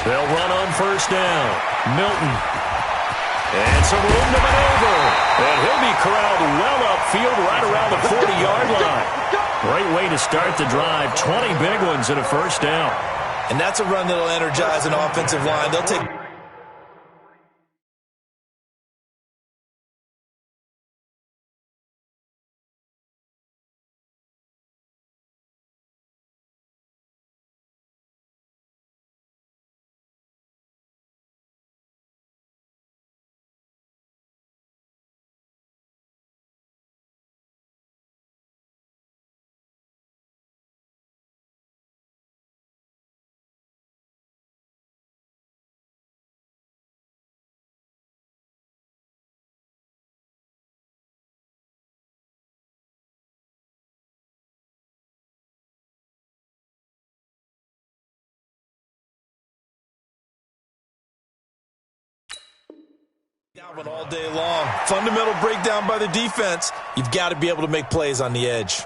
They'll run on first down. Milton. And some room to maneuver. And he'll be corralled well upfield right around the 40-yard line. Great way to start the drive. 20 big ones and a first down. And that's a run that'll energize an offensive line. They'll take... Down all day long. Fundamental breakdown by the defense. You've got to be able to make plays on the edge.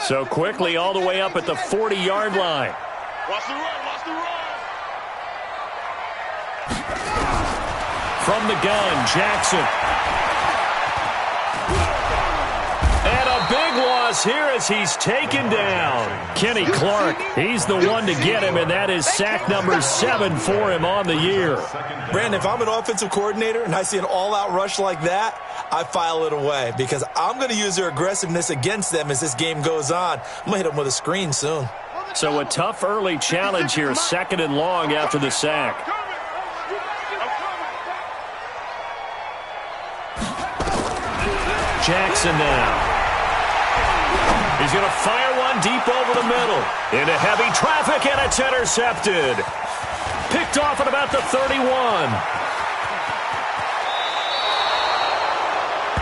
So quickly all the way up at the 40-yard line. Watch the run, watch the run. From the gun, Jackson. And a big loss here as he's taken down. Kenny Clark, he's the one to get him, and that is sack number 7 for him on the year. Brandon, if I'm an offensive coordinator and I see an all-out rush like that, I file it away because I'm going to use their aggressiveness against them as this game goes on. I'm going to hit them with a screen soon. So a tough early challenge here, 2nd and long after the sack. Jackson now. He's going to fire one deep over the middle. Into heavy traffic, and it's intercepted. Picked off at about the 31.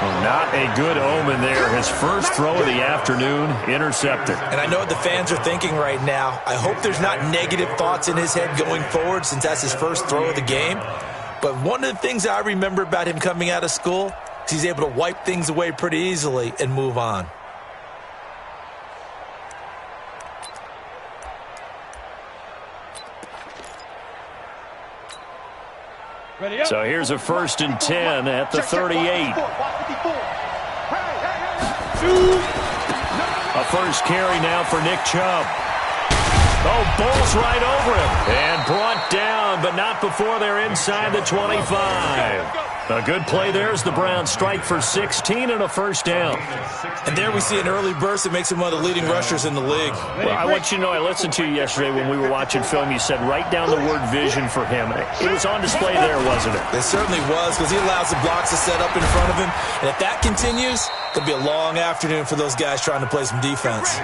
Well, not a good omen there. His first throw of the afternoon, intercepted. And I know what the fans are thinking right now. I hope there's not negative thoughts in his head going forward since that's his first throw of the game. But one of the things I remember about him coming out of school is he's able to wipe things away pretty easily and move on. So here's a 1st and 10 at the 38. A first carry now for Nick Chubb. Oh, bowls right over him. And brought down, but not before they're inside the 25. A good play there as the Browns strike for 16 and a first down. And there we see an early burst that makes him one of the leading rushers in the league. Well, I want you to know, I listened to you yesterday when we were watching film. You said write down the word vision for him. It was on display there, wasn't it? It certainly was, because he allows the blocks to set up in front of him. And if that continues, it'll be a long afternoon for those guys trying to play some defense.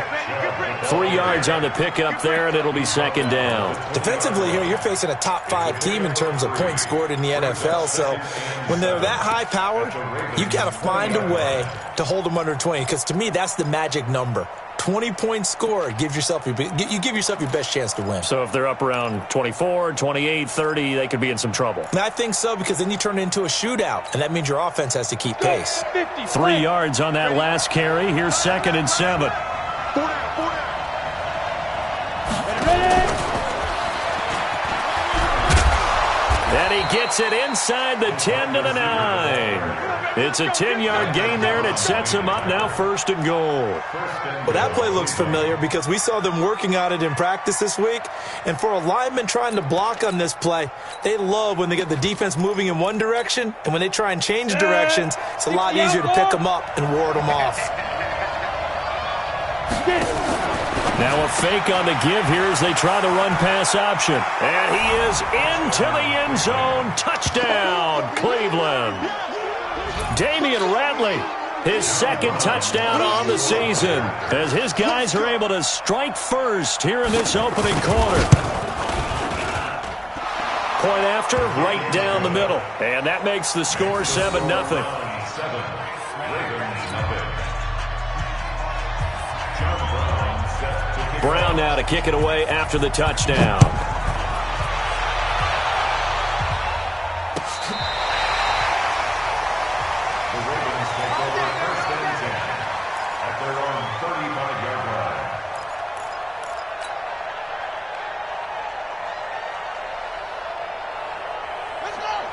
3 yards on the pickup there, and it'll be 2nd down. Defensively here, you're facing a top-5 team in terms of points scored in the NFL. So when they're that high-powered, you've got to find a way to hold them under 20, because to me, that's the magic number. 20 points scored, you give yourself your best chance to win. So if they're up around 24, 28, 30, they could be in some trouble. And I think so, because then you turn it into a shootout, and that means your offense has to keep pace. 3 yards on that last carry. Here's 2nd and 7. And he gets it inside the 10 to the 9. It's a 10-yard gain there, and it sets him up now 1st and goal. Well, that play looks familiar because we saw them working on it in practice this week. And for a lineman trying to block on this play, they love when they get the defense moving in one direction. And when they try and change directions, it's a lot easier to pick them up and ward them off. Now a fake on the give here as they try the run-pass option. And he is into the end zone. Touchdown, Cleveland. Damian Ratley, his 2nd touchdown on the season, as his guys are able to strike first here in this opening quarter. Point after, right down the middle. And that makes the score 7-0. Brown now to kick it away after the touchdown.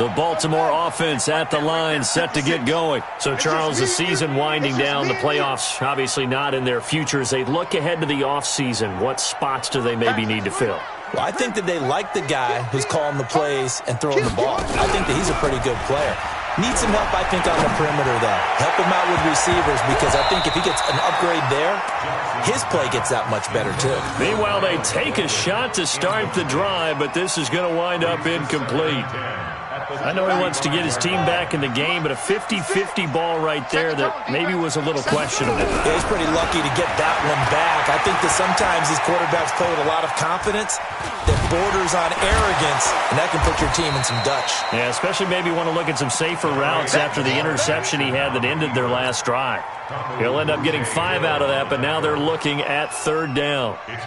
The Baltimore offense at the line, set to get going. So, Charles, the season winding down, the playoffs obviously not in their future. As they look ahead to the offseason, what spots do they maybe need to fill? Well, I think that they like the guy who's calling the plays and throwing the ball. I think that he's a pretty good player. Needs some help, I think, on the perimeter, though. Help him out with receivers, because I think if he gets an upgrade there, his play gets that much better, too. Meanwhile, they take a shot to start the drive, but this is going to wind up incomplete. I know he wants to get his team back in the game, but a 50-50 ball right there that maybe was a little questionable. Yeah, he's pretty lucky to get that one back. I think that sometimes these quarterbacks play with a lot of confidence that borders on arrogance, and that can put your team in some Dutch. Yeah, especially maybe want to look at some safer routes after the interception he had that ended their last drive. He'll end up getting 5 out of that, but now they're looking at 3rd down. Brings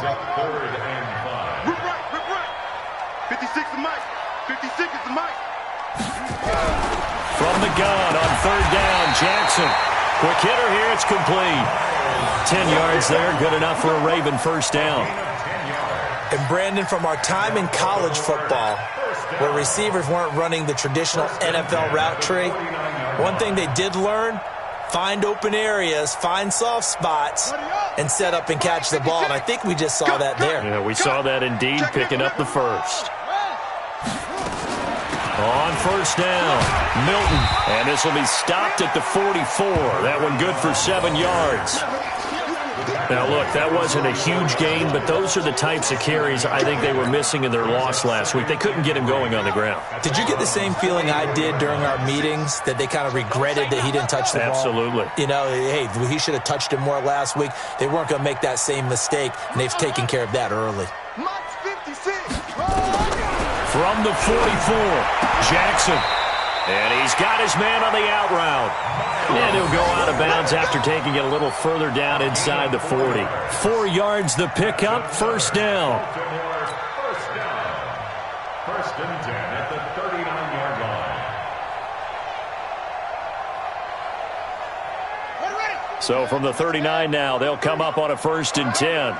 up 3rd and 5. Rip right. 56 is Mike. 56 is the Mike. From the gun on 3rd down, Jackson. Quick hitter here, it's complete. 10 yards there, good enough for a Raven 1st down. And Brandon, from our time in college football, where receivers weren't running the traditional NFL route tree, one thing they did learn, find open areas, find soft spots, and set up and catch the ball. And I think we just saw that there. Yeah, we saw that indeed, picking up the 1st. On 1st down, Milton. And this will be stopped at the 44. That one good for 7 yards. Now, look, that wasn't a huge gain, but those are the types of carries I think they were missing in their loss last week. They couldn't get him going on the ground. Did you get the same feeling I did during our meetings, that they kind of regretted that he didn't touch the ball? Absolutely. You know, hey, he should have touched it more last week. They weren't going to make that same mistake, and they've taken care of that early. From the 44, Jackson. And he's got his man on the out route. And he'll go out of bounds after taking it a little further down inside the 40. 4 yards the pickup, 1st down. First and 10 at the 39-yard line. So from the 39 now, they'll come up on a 1st and 10.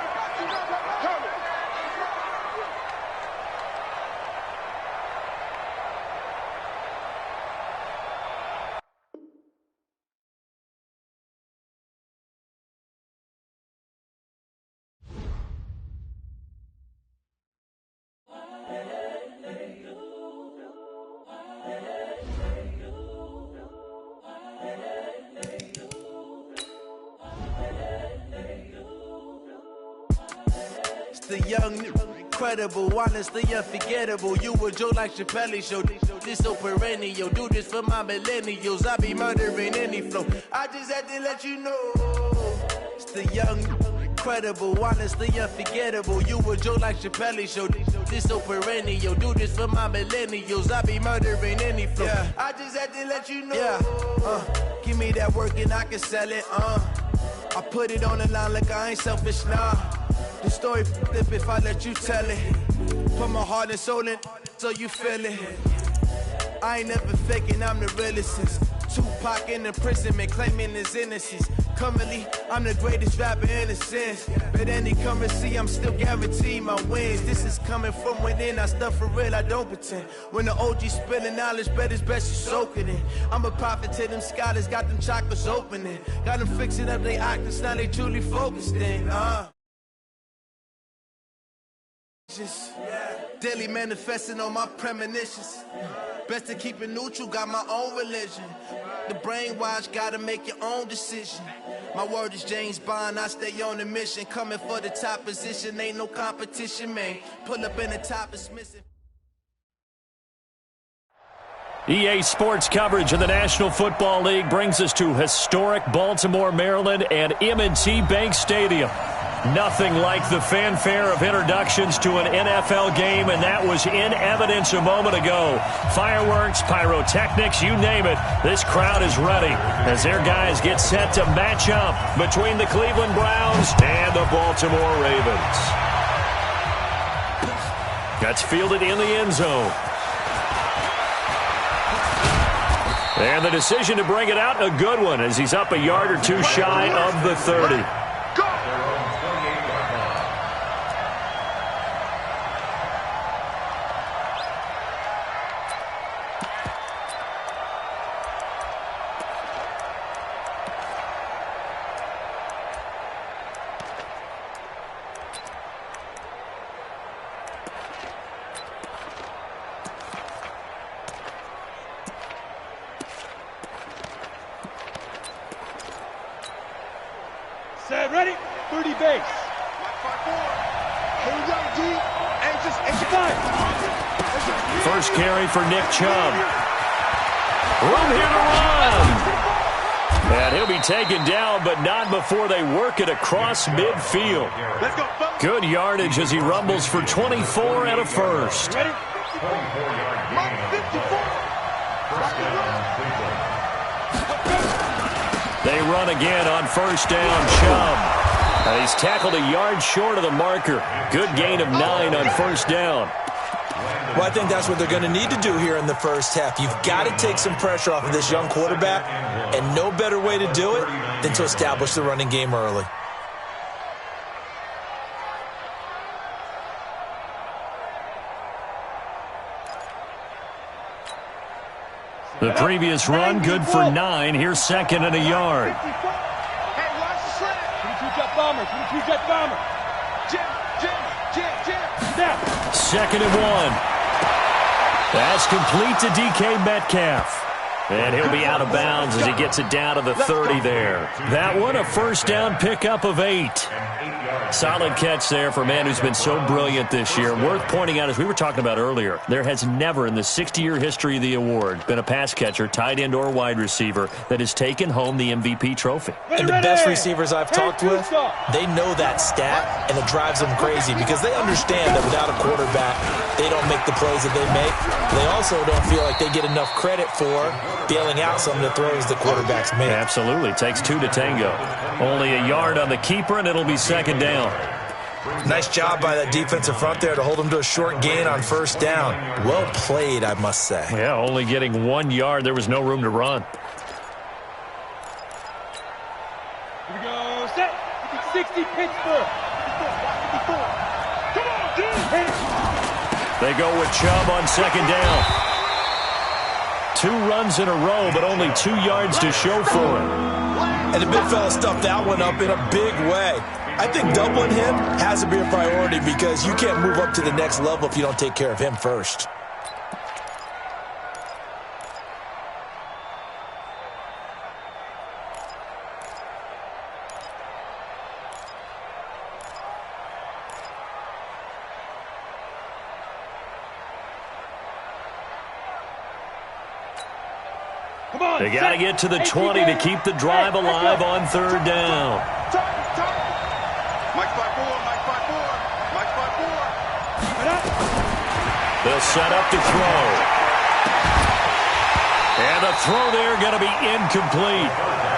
The young, incredible, honestly unforgettable. You a Joe like Chappelle show. This so perennial. Do this for my millennials. I be murdering any flow. I just had to let you know. It's the young, incredible, honestly unforgettable. You a Joe like Chappelle show. This so perennial. Do this for my millennials. I be murdering any flow. Yeah. I just had to let you know. Yeah. Give me that work and I can sell it. I put it on the line like I ain't selfish, nah. The story flip if I let you tell it. Put my heart and soul in so you feel it. I ain't never faking, I'm the realest since Tupac in imprisonment, claiming his innocence. Currently, I'm the greatest rapper in a sense. But any currency, I'm still guaranteed my wins. This is coming from within, I stuff for real, I don't pretend. When the OG spilling knowledge, bet it's best you soak it in. I'm a prophet to them scholars, got them chakras opening. Got them fixing up they octaves, now they truly focused in. Just daily manifesting on my premonitions. Best to keep it neutral, got my own religion. The brainwash, gotta make your own decision. My word is James Bond, I stay on a mission. Coming for the top position, ain't no competition, man. Pull up in the top, it's missing. EA Sports coverage of the National Football League brings us to historic Baltimore, Maryland, and M&T Bank Stadium. Nothing like the fanfare of introductions to an NFL game, and that was in evidence a moment ago. Fireworks, pyrotechnics, you name it. This crowd is ready as their guys get set to match up between the Cleveland Browns and the Baltimore Ravens. That's fielded in the end zone. And the decision to bring it out, a good one, as he's up a yard or two shy of the 30. Ready? 30 base. Here we go, G. First carry for Nick Chubb. Room here to run. And he'll be taken down, but not before they work it across midfield. Let's go, folks. Good yardage as he rumbles for 24 and a first. Ready? 54. They run again on first down, Chubb. And he's tackled a yard short of the marker. Good gain of 9 on first down. Well, I think that's what they're going to need to do here in the first half. You've got to take some pressure off of this young quarterback, and no better way to do it than to establish the running game early. The previous run, good for 9. Here's second and a yard. Hey, watch the slant. 22-jet bomber. 22-jet bomber. Jam. Second and 1. That's complete to DK Metcalf. And he'll be out of bounds as he gets it down to the 30 there. That one, a first down pickup of 8. Solid catch there for a man who's been so brilliant this year. Worth pointing out, as we were talking about earlier, there has never in the 60-year history of the award been a pass catcher, tight end, or wide receiver that has taken home the MVP trophy. And the best receivers I've talked with, they know that stat, and it drives them crazy because they understand that without a quarterback, they don't make the plays that they make. They also don't feel like they get enough credit for bailing out some of the throws the quarterbacks make. Absolutely. Takes 2 to tango. Only a yard on the keeper, and it'll be second down. Nice job by that defensive front there to hold them to a short gain on first down. Well played, I must say. Yeah, only getting 1 yard. There was no room to run. Here we go. Set. 60 Pittsburgh. 54. Come on, dude. They go with Chubb on second down. 2 runs in a row, but only 2 yards to show for it. And the big fella stuffed that one up in a big way. I think doubling him has to be a priority because you can't move up to the next level if you don't take care of him first. They got to get to the 20 to keep the drive alive on third down. Mike 5-4, Mike 5-4, Mike 5-4. They'll set up to throw. And the throw there going to be incomplete.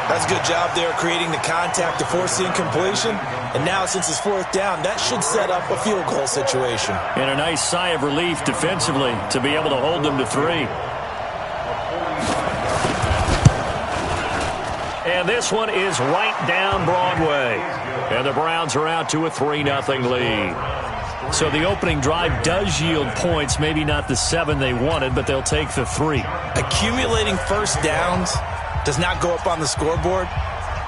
That's a good job there creating the contact to force the incompletion. And now since it's fourth down, that should set up a field goal situation. And a nice sigh of relief defensively to be able to hold them to 3. And this one is right down Broadway. And the Browns are out to a 3-0 lead. So the opening drive does yield points, maybe not the 7 they wanted, but they'll take the 3. Accumulating first downs does not go up on the scoreboard,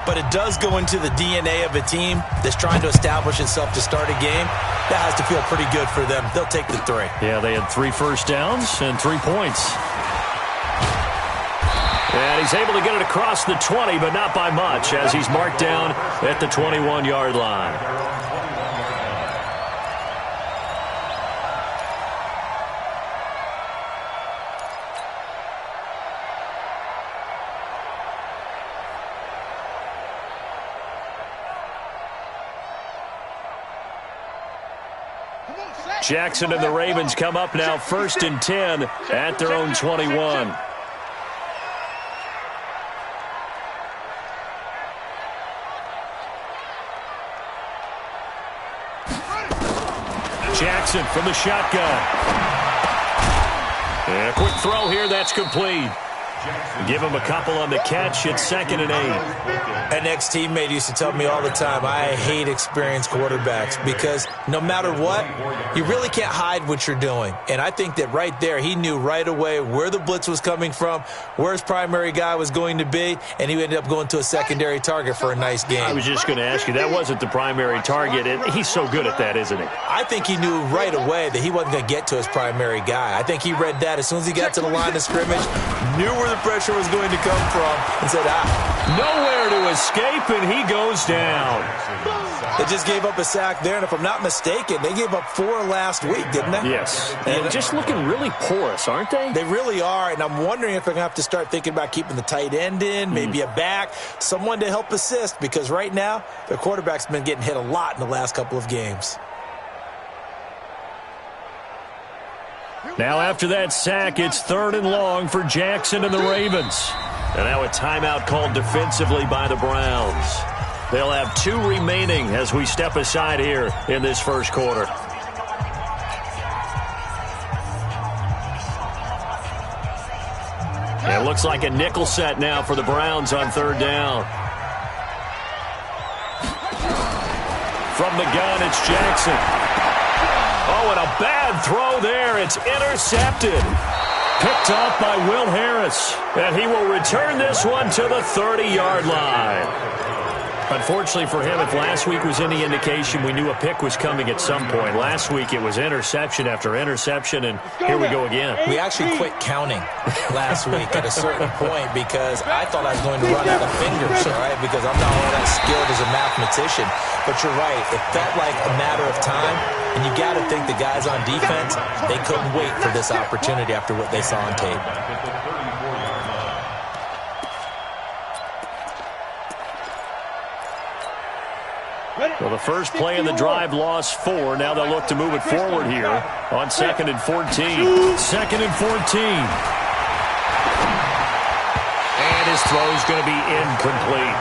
but it does go into the DNA of a team that's trying to establish itself to start a game. That has to feel pretty good for them. They'll take the 3. Yeah, they had 3 first downs and 3 points. And he's able to get it across the 20, but not by much, as he's marked down at the 21-yard line. Jackson and the Ravens come up now 1st and 10 at their own 21. Jackson from the shotgun. And a quick throw here, that's complete. Give him a couple on the catch. It's 2nd and 8. An ex-teammate used to tell me all the time, I hate experienced quarterbacks because no matter what, you really can't hide what you're doing. And I think that right there, he knew right away where the blitz was coming from, where his primary guy was going to be, and he ended up going to a secondary target for a nice game. I was just going to ask you, that wasn't the primary target. And he's so good at that, isn't he? I think he knew right away that he wasn't going to get to his primary guy. I think he read that as soon as he got to the line of scrimmage, knew where where the pressure was going to come from and said, Nowhere to escape, and he goes down. They just gave up a sack there, and if I'm not mistaken, they gave up 4 last week, didn't they? Yes, and just looking really porous, aren't they? They really are, and I'm wondering if they're going to have to start thinking about keeping the tight end in, maybe a back, someone to help assist, because right now, their quarterback's been getting hit a lot in the last couple of games. Now after that sack, it's 3rd and long for Jackson and the Ravens. And now a timeout called defensively by the Browns. They'll have 2 remaining as we step aside here in this first quarter. It looks like a nickel set now for the Browns on 3rd down. From the gun, it's Jackson. Oh, and a bad throw there. It's intercepted. Picked off by Will Harris. And he will return this one to the 30-yard line. Unfortunately for him, if last week was any indication, we knew a pick was coming at some point. Last week it was interception after interception, and here we go again. We actually quit counting last week at a certain point because I thought I was going to run out of fingers, all right, because I'm not all that skilled as a mathematician. But you're right. It felt like a matter of time, and you got to think the guys on defense, they couldn't wait for this opportunity after what they saw on tape. Well, the first play in the drive lost 4. Now they'll look to move it forward here on 2nd and 14. 2nd and 14. And his throw's going to be incomplete.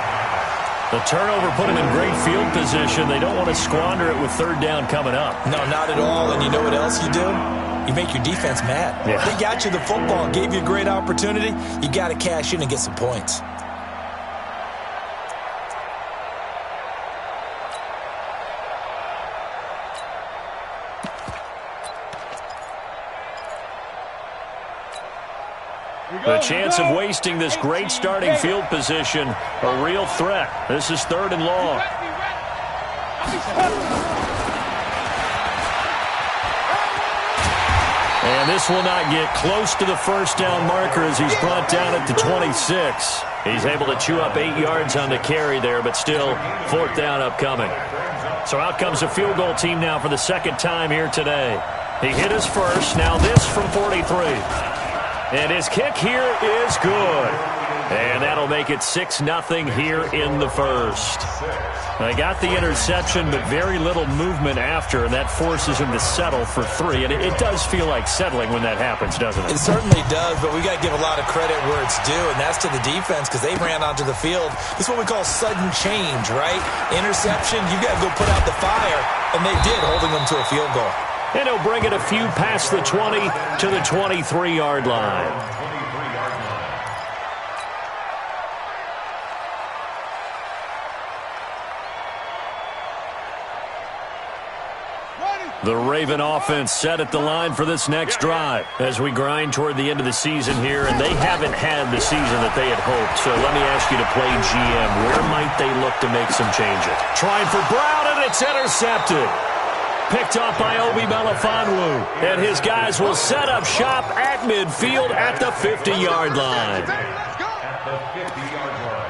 The turnover put him in great field position. They don't want to squander it with 3rd down coming up. No, not at all. And you know what else you do? You make your defense mad. Yeah. They got you the football, gave you a great opportunity. You got to cash in and get some points. The chance of wasting this great starting field position, a real threat. This is 3rd and long. And this will not get close to the first down marker as he's brought down at the 26. He's able to chew up 8 yards on the carry there, but still 4th down upcoming. So out comes a field goal team now for the 2nd time here today. He hit his first, now this from 43. And his kick here is good. And that'll make it 6-0 here in the first. They got the interception, but very little movement after, and that forces him to settle for 3. And it does feel like settling when that happens, doesn't it? It certainly does, but we got to give a lot of credit where it's due, and that's to the defense because they ran onto the field. This is what we call sudden change, right? Interception, you got to go put out the fire, and they did, holding them to a field goal. And he'll bring it a few past the 20 to the 23-yard line. The Raven offense set at the line for this next drive as we grind toward the end of the season here, and they haven't had the season that they had hoped. So let me ask you to play GM. Where might they look to make some changes? Trying for Brown, and it's intercepted. Picked off by Obi Melifonwu. And his guys will set up shop at midfield at the 50-yard line. At the 50-yard line.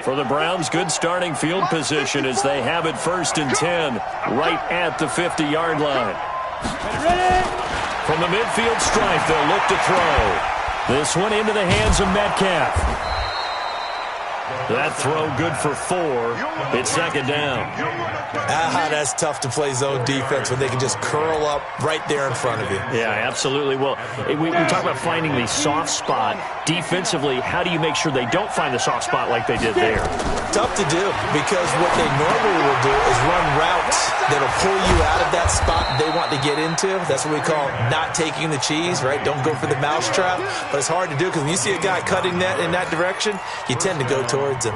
For the Browns, good starting field position as they have it 1st and 10 right at the 50-yard line. From the midfield stripe, they'll look to throw. This one into the hands of Metcalf. That throw good for 4. It's 2nd down. That's tough to play zone defense when they can just curl up right there in front of you. Yeah, absolutely. Well, we talk about finding the soft spot. Defensively, how do you make sure they don't find the soft spot like they did there? Tough to do because what they normally will do is run routes that'll pull you out of that spot they want to get into. That's what we call not taking the cheese, right? Don't go for the mousetrap. But it's hard to do because when you see a guy cutting that in that direction, you tend to go towards him.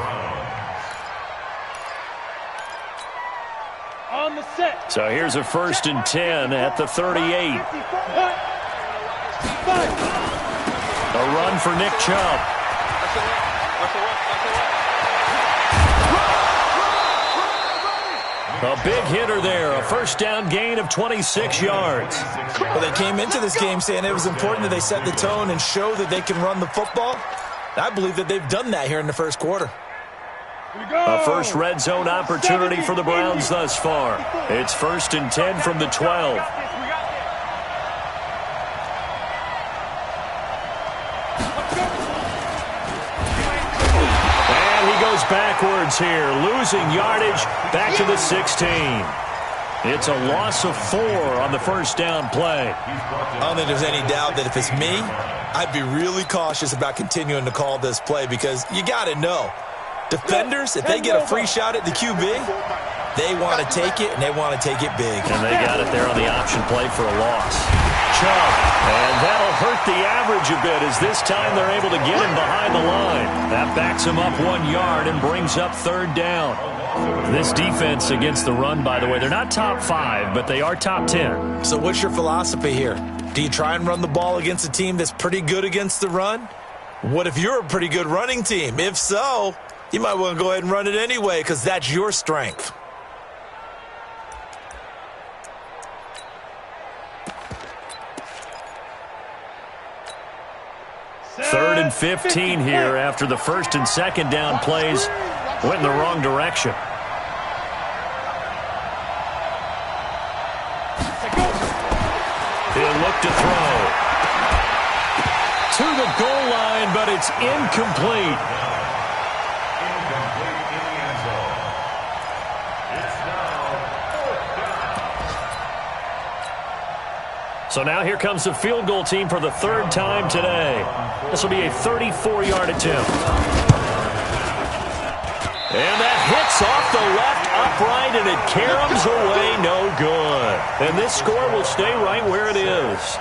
On the set. So here's a 1st and 10 at the 38. A run for Nick Chubb. a big hitter there. A first down gain of 26 yards. Well, they came into this game saying it was important that they set the tone and show that they can run the football. I believe that they've done that here in the first quarter. A first red zone opportunity for the Browns thus far. It's 1st and 10 from the 12. And he goes backwards here, losing yardage back to the 16. It's a loss of 4 on the first down play. I don't think there's any doubt that if it's me, I'd be really cautious about continuing to call this play because you got to know. Defenders, if they get a free shot at the QB, they want to take it, and they want to take it big. And they got it there on the option play for a loss. Chubb, and that'll hurt the average a bit as this time they're able to get him behind the line. That backs him up 1 yard and brings up 3rd down. This defense against the run, by the way, they're not top 5, but they are top 10. So what's your philosophy here? Do you try and run the ball against a team that's pretty good against the run? What if you're a pretty good running team? If so, you might want to go ahead and run it anyway because that's your strength. Third and 15 here after the first and second down plays went in the wrong direction. He'll look to throw. To the goal line, but it's incomplete. So now here comes the field goal team for the 3rd time today. This will be a 34-yard attempt. And that hits off the left upright, and it caroms away, no good. And this score will stay right where it is.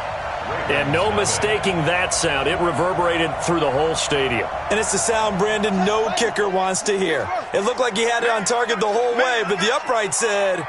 And no mistaking that sound. It reverberated through the whole stadium. And it's the sound, Brandon, no kicker wants to hear. It looked like he had it on target the whole way, but the upright said,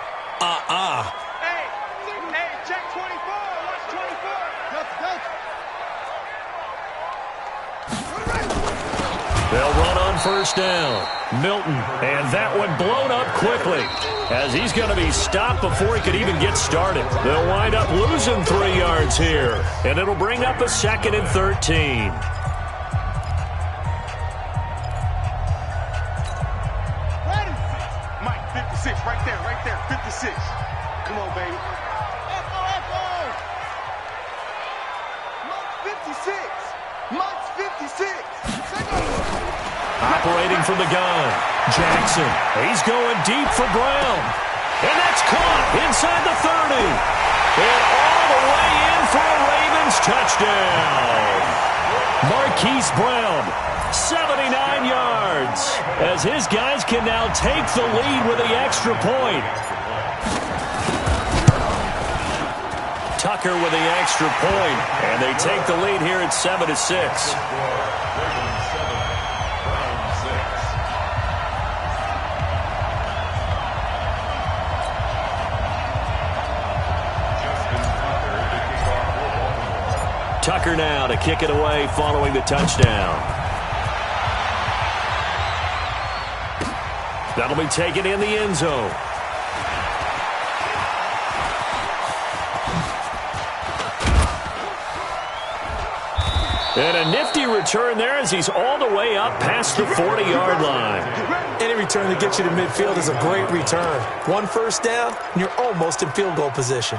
They'll run on first down. Milton, and that one blown up quickly as he's going to be stopped before he could even get started. They'll wind up losing 3 yards here, and it'll bring up a 2nd and 13. Mike, 56, right there, 56. Come on, baby. Mike's 56. Mike's 56. Operating from the gun, Jackson. He's going deep for Brown. And that's caught inside the 30. And all the way in for a Ravens touchdown. Marquise Brown, 79 yards, as his guys can now take the lead with the extra point. Tucker with the extra point, and they take the lead here at 7-6. Tucker now to kick it away following the touchdown. That'll be taken in the end zone. And a nifty return there as he's all the way up past the 40-yard line. Any return that gets you to midfield is a great return. 1 first down, and you're almost in field goal position.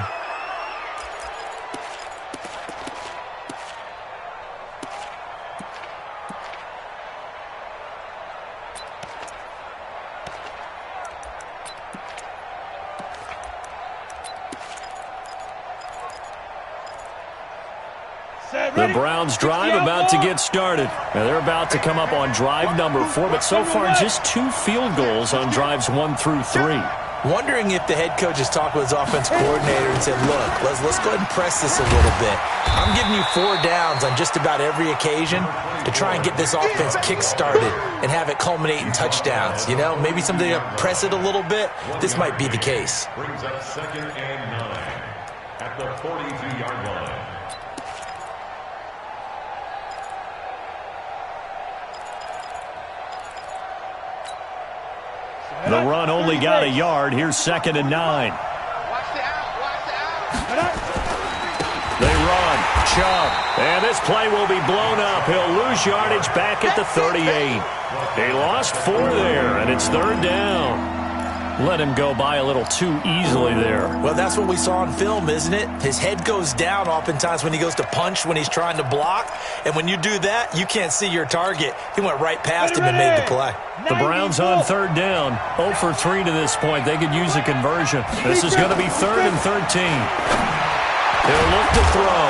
The Browns drive about to get started. Now they're about to come up on drive number 4, but so far just 2 field goals on drives 1 through 3. Wondering if the head coach has talked with his offense coordinator and said, look, let's go ahead and press this a little bit. I'm giving you 4 downs on just about every occasion to try and get this offense kick-started and have it culminate in touchdowns. You know, maybe something to press it a little bit. This might be the case. Brings up 2nd and 9 at the 42-yard line. The run only got a yard. Here's 2nd and 9. They run. Chubb. And this play will be blown up. He'll lose yardage back at the 38. They lost 4 there, and it's 3rd down. Let him go by a little too easily there. Well, that's what we saw on film, isn't it? His head goes down oftentimes when he goes to punch, when he's trying to block. And when you do that, you can't see your target. He went right past him and made the play. The Browns on 3rd down. 0 for 3 to this point. They could use a conversion. This is going to be 3rd and 13. He'll look to throw.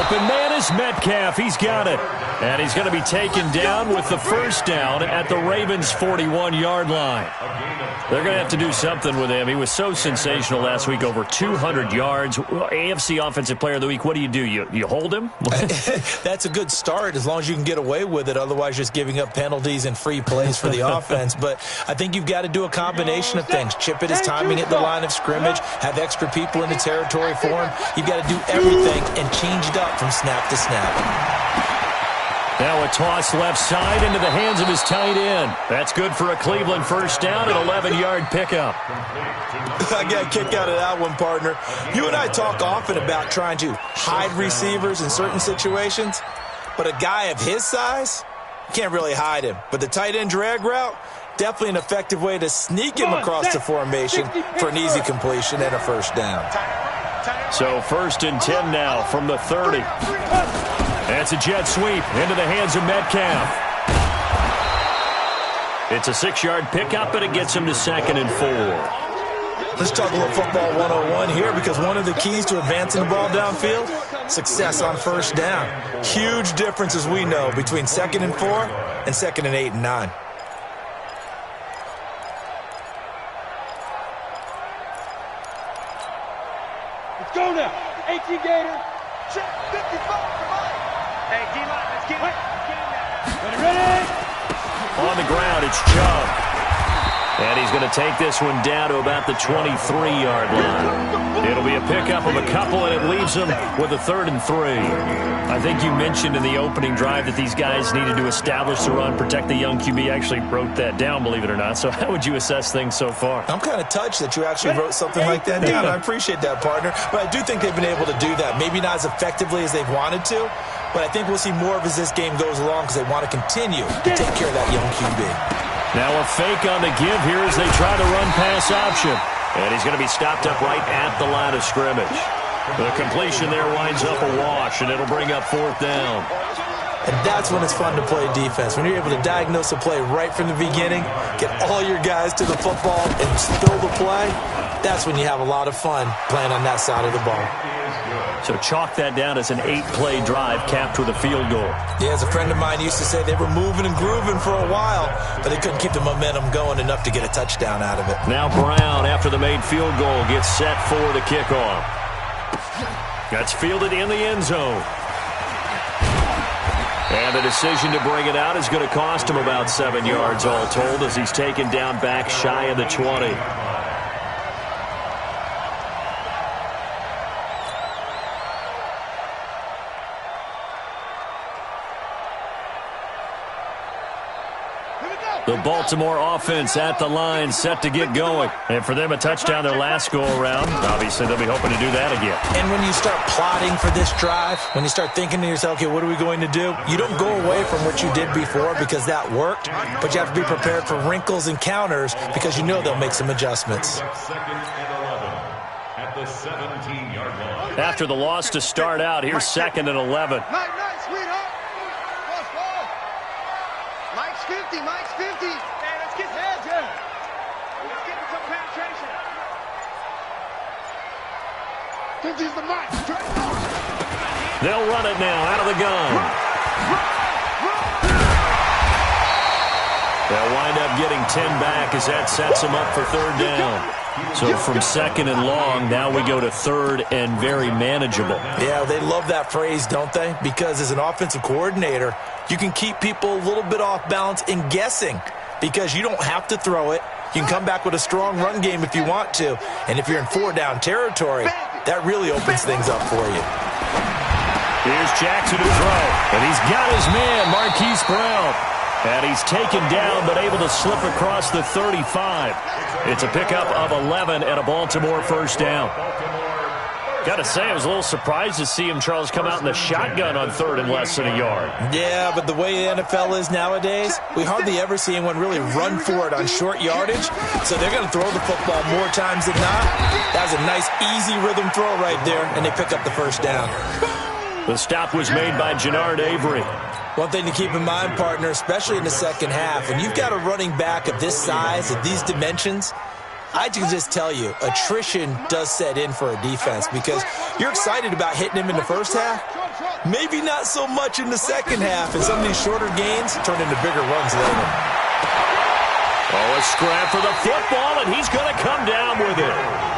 Open man is Metcalf. He's got it. And he's going to be taken down with the 1st down at the Ravens' 41-yard line. They're going to have to do something with him. He was so sensational last week, over 200 yards. AFC Offensive Player of the Week, what do? You hold him? That's a good start as long as you can get away with it. Otherwise, just giving up penalties and free plays for the offense. But I think you've got to do a combination of things. Chip at his timing at the line of scrimmage, have extra people in the territory for him. You've got to do everything and change it up from snap to snap. Now a toss left side into the hands of his tight end. That's good for a Cleveland 1st down, an 11-yard pickup. I got a kick out of that one, partner. You and I talk often about trying to hide receivers in certain situations, but a guy of his size, you can't really hide him. But the tight end drag route, definitely an effective way to sneak him across the formation for an easy completion and a 1st down. So 1st and 10 now from the 30. That's a jet sweep into the hands of Metcalf. It's a 6-yard pickup, and it gets him to 2nd and 4. Let's talk a little football 101 here, because one of the keys to advancing the ball downfield, success on 1st down. Huge difference, as we know, between 2nd and 4 and 2nd and 8 and 9. Let's go now. 18 Gator. Check 55. Hey, D-line, let's get it. Ready? On the ground, it's Chubb. And he's going to take this one down to about the 23-yard line. It'll be a pickup of a couple, and it leaves him with a 3rd and 3. I think you mentioned in the opening drive that these guys needed to establish the run, protect the young QB. Actually wrote that down, believe it or not. So how would you assess things so far? I'm kind of touched that you actually wrote something like that down. I appreciate that, partner. But I do think they've been able to do that. Maybe not as effectively as they've wanted to, but I think we'll see more of as this game goes along because they want to continue to take care of that young QB. Now a fake on the give here as they try the run-pass option. And he's going to be stopped up right at the line of scrimmage. The completion there winds up a wash, and it'll bring up 4th down. And that's when it's fun to play defense. When you're able to diagnose a play right from the beginning, get all your guys to the football, and spill the play, that's when you have a lot of fun playing on that side of the ball. So chalk that down as an 8-play drive capped with a field goal. Yeah, as a friend of mine used to say, they were moving and grooving for a while, but they couldn't keep the momentum going enough to get a touchdown out of it. Now Brown, after the made field goal, gets set for the kickoff. That's fielded in the end zone. And the decision to bring it out is going to cost him about 7 yards all told as he's taken down back shy of the 20. The Baltimore offense at the line, set to get going. And for them, a touchdown their last go-around. Obviously, they'll be hoping to do that again. And when you start plotting for this drive, when you start thinking to yourself, okay, what are we going to do? You don't go away from what you did before because that worked, but you have to be prepared for wrinkles and counters because you know they'll make some adjustments. After the loss to start out, here's 2nd and 11. Nice, sweetheart. Mike's 50, Mike's 50. Hey, let's get heads in. Let's get some penetration. 50's the Mike. They'll run it now out of the gun. They'll wind up getting 10 back as that sets them up for 3rd down. So from 2nd and long, now we go to 3rd and very manageable. Yeah, they love that phrase, don't they? Because as an offensive coordinator, you can keep people a little bit off balance in guessing because you don't have to throw it. You can come back with a strong run game if you want to. And if you're in 4-down territory, that really opens things up for you. Here's Jackson to throw. And he's got his man, Marquise Brown. And he's taken down but able to slip across the 35. It's a pickup of 11 and a Baltimore first down. Got to say, I was a little surprised to see him, Charles, come out in the shotgun on third and less than a yard. Yeah, but the way the NFL is nowadays, we hardly ever see anyone really run for it on short yardage. So they're going to throw the football more times than not. That was a nice, easy rhythm throw right there, and they pick up the first down. The stop was made by Jannard Avery. One thing to keep in mind, partner, especially in the second half, when you've got a running back of this size, of these dimensions, I can just tell you, attrition does set in for a defense because you're excited about hitting him in the first half. Maybe not so much in the second half, and some of these shorter gains turn into bigger runs later. Oh, a scrap for the football, and he's going to come down with it.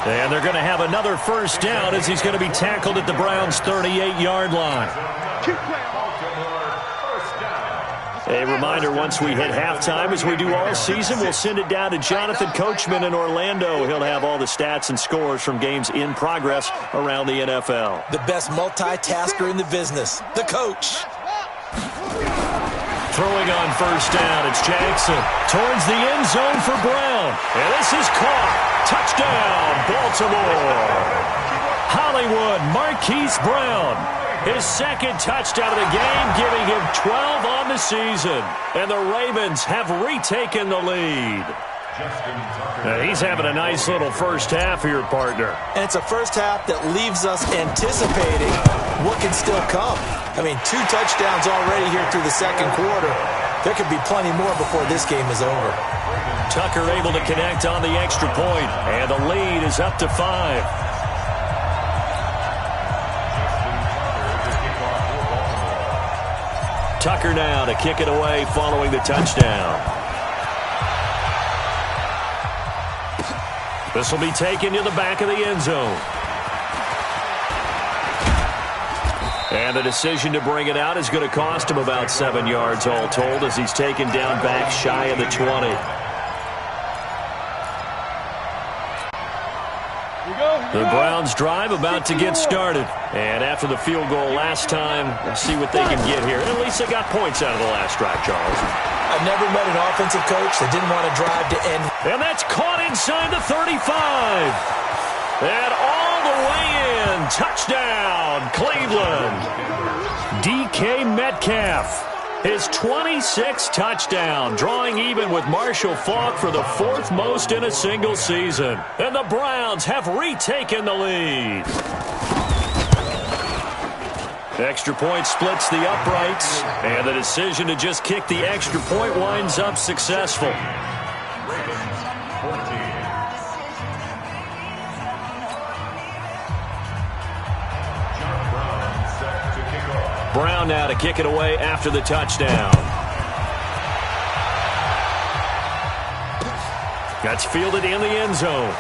And they're going to have another first down as he's going to be tackled at the Browns' 38-yard line. A reminder, once we hit halftime, as we do all season, we'll send it down to Jonathan Coachman in Orlando. He'll have all the stats and scores from games in progress around the NFL. The best multitasker in the business, the coach. Throwing on first down, it's Jackson towards the end zone for Brown. And this is caught. Touchdown, Baltimore. Hollywood Marquise Brown. His second touchdown of the game, giving him 12 on the season. And the Ravens have retaken the lead. Now, he's having a nice little first half here, partner. And it's a first half that leaves us anticipating what can still come. I mean, 2 touchdowns already here through the second quarter. There could be plenty more before this game is over. Tucker able to connect on the extra point, and the lead is up to 5. Tucker now to kick it away following the touchdown. This will be taken to the back of the end zone. And the decision to bring it out is going to cost him about 7 yards all told as he's taken down back shy of the 20. The Browns drive about to get started. And after the field goal last time, we'll see what they can get here. At least they got points out of the last drive, Charles. I've never met an offensive coach that didn't want to drive to end. And that's caught inside the 35. And all the way in. Touchdown, Cleveland. DK Metcalf. His 26th touchdown, drawing even with Marshall Faulk for the 4th most in a single season. And the Browns have retaken the lead. Extra point splits the uprights, and the decision to just kick the extra point winds up successful. Brown now to kick it away after the touchdown. That's fielded in the end zone.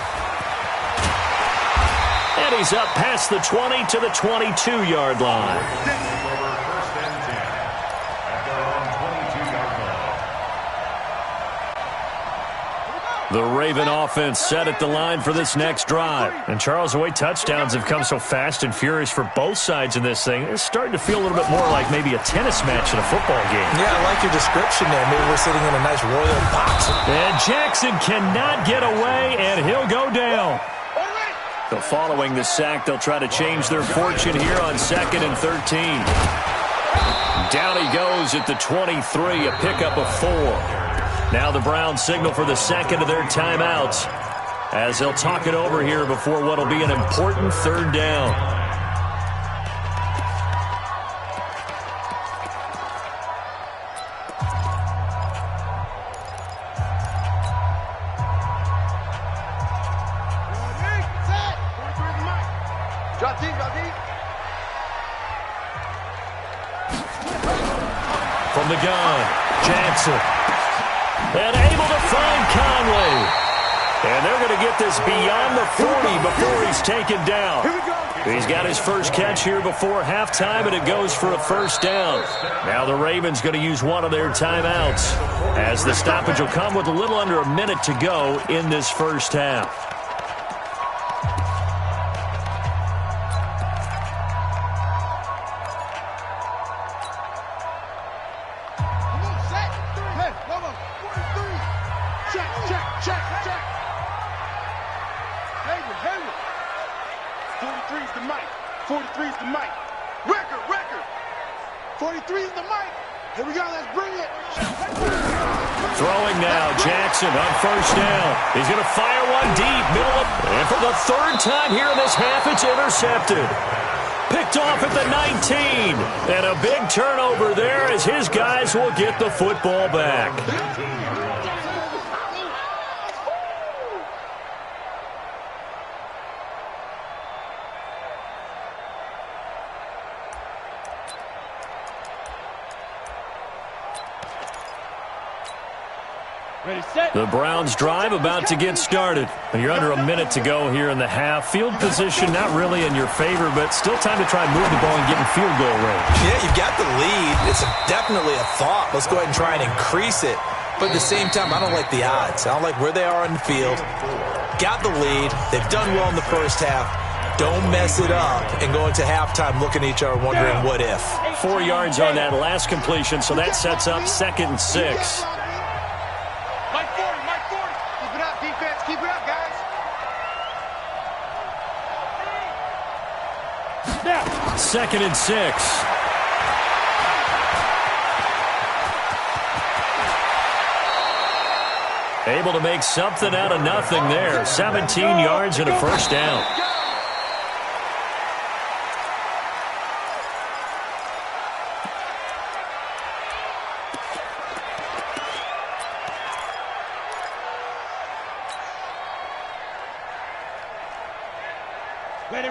And he's up past the 20 to the 22-yard line. The Raven offense set at the line for this next drive. And, Charles, the way touchdowns have come so fast and furious for both sides in this thing, it's starting to feel a little bit more like maybe a tennis match in a football game. Yeah, I like your description there. Maybe we're sitting in a nice royal box. And Jackson cannot get away, and he'll go down. So following the sack, they'll try to change their fortune here on 2nd and 13. Down he goes at the 23, a pickup of 4. Now the Browns signal for the second of their timeouts as they'll talk it over here before what will be an important 3rd down. From the gun, Jackson. And able to find Conley. And they're going to get this beyond the 40 before he's taken down. He's got his first catch here before halftime, and it goes for a 1st down. Now the Ravens going to use one of their timeouts as the stoppage will come with a little under a minute to go in this first half. 43's the mic. 43's the mic. Record. 43's the mic. Here we go. Let's bring it. Throwing now, Jackson on first down. He's going to fire one deep, middle of, and for the third time here in this half, it's intercepted. Picked off at the 19, and a big turnover there as his guys will get the football back. The Browns drive about to get started. You're under a minute to go here in the half. Field position not really in your favor, but still time to try and move the ball and get in field goal range. Yeah, you've got the lead. It's definitely a thought. Let's go ahead and try and increase it. But at the same time, I don't like the odds. I don't like where they are on the field. Got the lead. They've done well in the first half. Don't mess it up and go into halftime looking at each other wondering what if. 4 yards on that last completion, so that sets up 2nd and 6. Keep it up, guys. 2nd and 6. Able to make something out of nothing there. 17 yards and a first down.